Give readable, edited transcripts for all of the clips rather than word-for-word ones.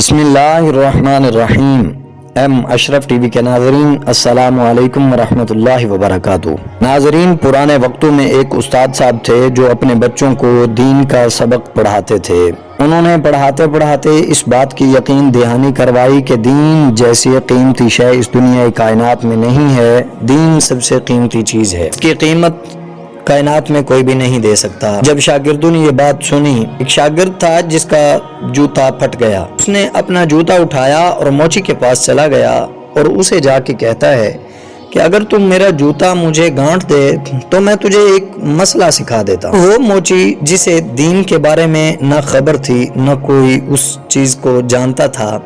بسم اللہ الرحمن الرحیم۔ ایم اشرف ٹی وی کے ناظرین، السلام علیکم ورحمۃ اللہ وبرکاتہ۔ ناظرین، پرانے وقتوں میں ایک استاد صاحب تھے جو اپنے بچوں کو دین کا سبق پڑھاتے تھے۔ انہوں نے پڑھاتے پڑھاتے اس بات کی یقین دہانی کروائی کہ دین جیسی قیمتی شے اس دنیا کائنات میں نہیں ہے۔ دین سب سے قیمتی چیز ہے، اس کی قیمت کائنات میں کوئی بھی نہیں دے سکتا۔ جب شاگردوں نے یہ بات سنی، ایک شاگرد تھا جس کا جوتا پھٹ گیا۔ اس نے اپنا جوتا اٹھایا اور موچی کے پاس چلا گیا اور اسے جا کے کہتا ہے کہ اگر تم میرا جوتا مجھے گانٹھ دے تو میں تجھے ایک مسئلہ سکھا دیتا ہوں۔ وہ موچی جسے دین کے بارے میں نہ خبر تھی نہ کوئی اس چیز کو جانتا تھا،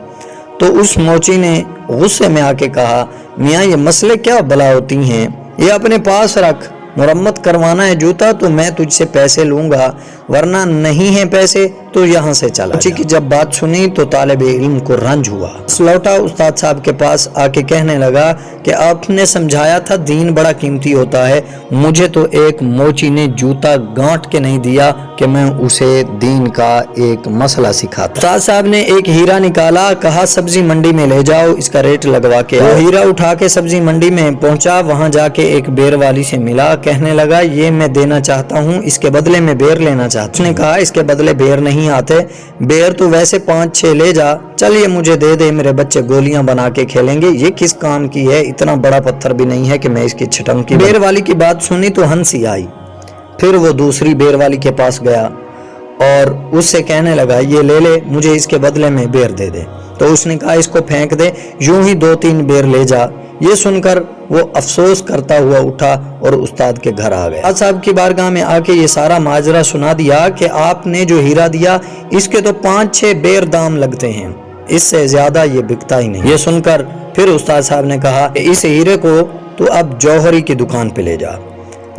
تو اس موچی نے غصے میں آ کے کہا، میاں یہ مسئلے کیا بلا ہوتی ہیں، یہ اپنے پاس رکھ۔ مرمت کروانا ہے جوتا تو میں تجھ سے پیسے لوں گا، ورنہ نہیں ہیں پیسے تو یہاں سے چلا جا۔ جب بات سنی تو طالب علم کو رنج ہوا، لوٹا استاد صاحب کے پاس آ کے کہنے لگا کہ آپ نے سمجھایا تھا دین بڑا قیمتی ہوتا ہے، مجھے تو ایک موچی نے جوتا گانٹ کے نہیں دیا کہ میں اسے دین کا ایک مسئلہ سکھاتا۔ استاد صاحب نے ایک ہیرا نکالا، کہا سبزی منڈی میں لے جاؤ، اس کا ریٹ لگوا کے۔ وہ ہیرا اٹھا کے سبزی منڈی میں پہنچا، وہاں جا کے ایک بیر والی سے ملا، کہنے لگا یہ میں دینا چاہتا ہوں، اس کے بدلے میں بیر لینا چاہتا ہوں۔ اس نے کہا اس کے بدلے بیر نہیں آتے، بیر تو ویسے 5-6 لے جا، چل یہ مجھے دے دے، میرے بچے گولیاں بنا کے کھیلیں گے، یہ کس کام کی ہے، اتنا بڑا پتھر بھی نہیں ہے کہ میں اس کی چھٹنکی۔ بیر والی کی بات سنی تو ہنسی آئی، پھر وہ دوسری بیر والی کے پاس گیا اور اس سے کہنے لگا یہ لے لے، مجھے اس کے بدلے میں بیر دے دے۔ تو اس نے کہا اس کو پھینک دے، یوں ہی 2-3 بیر لے جا۔ یہ سن کر وہ افسوس کرتا ہوا اٹھا اور استاد کے گھر آ گیا۔ استاد صاحب کی بارگاہ میں آ کے یہ سارا ماجرا سنا دیا کہ آپ نے جو ہیرا دیا اس کے تو 5-6 بیر دام لگتے ہیں، اس سے زیادہ یہ بکتا ہی نہیں۔ یہ سن کر پھر استاد صاحب نے کہا کہ اس ہیرے کو تو اب جوہری کی دکان پہ لے جا۔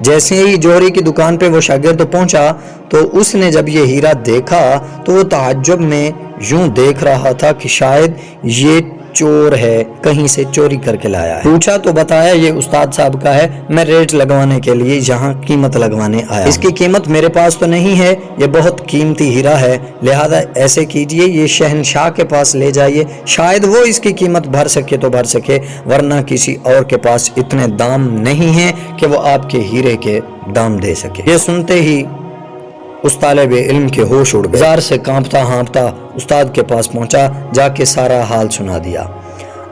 جیسے ہی جوہری کی دکان پہ وہ شاگرد پہنچا تو اس نے جب یہ ہیرا دیکھا تو وہ تعجب میں یوں دیکھ رہا تھا کہ شاید یہ چور ہے، کہیں سے چوری کر کے لایا ہے۔ پوچھا تو بتایا یہ استاد صاحب کا ہے، میں ریٹ لگوانے کے لیے یہاں قیمت لگوانے آیا۔ اس کی قیمت میرے پاس تو نہیں ہے، یہ بہت قیمتی ہیرا ہے، لہذا ایسے کیجئے یہ شہنشاہ کے پاس لے جائیے، شاید وہ اس کی قیمت بھر سکے تو بھر سکے، ورنہ کسی اور کے پاس اتنے دام نہیں ہیں کہ وہ آپ کے ہیرے کے دام دے سکے۔ یہ سنتے ہی اس طالب علم کے ہوش اڑ گئے، زار سے کانپتا ہانپتا استاد کے پاس پہنچا، جا کے سارا حال سنا دیا۔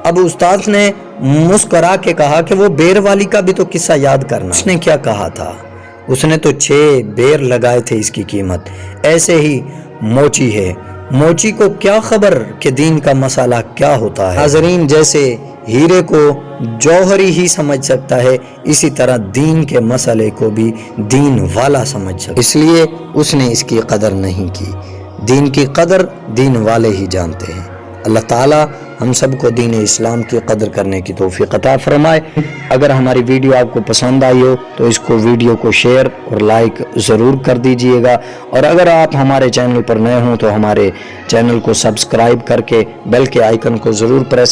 اب استاد نے مسکرا کے کہا کہ وہ بیر والی کا بھی تو قصہ یاد کرنا۔ اس نے کیا کہا تھا؟ اس نے تو 6 بیر لگائے تھے اس کی قیمت۔ ایسے ہی موچی ہے، موچی کو کیا خبر کہ دین کا مسئلہ کیا ہوتا ہے۔ ناظرین، جیسے ہیرے کو جوہری ہی سمجھ سکتا ہے، اسی طرح دین کے مسئلے کو بھی دین والا سمجھ سکتا ہے، اس لیے اس نے اس کی قدر نہیں کی۔ دین کی قدر دین والے ہی جانتے ہیں۔ اللہ تعالی ہم سب کو دین اسلام کی قدر کرنے کی توفیق عطا فرمائے۔ اگر ہماری ویڈیو آپ کو پسند آئی ہو تو اس کو ویڈیو کو شیئر اور لائک ضرور کر دیجئے گا، اور اگر آپ ہمارے چینل پر نئے ہوں تو ہمارے چینل کو سبسکرائب کر کے بیل کے آئیکن کو ضرور پریس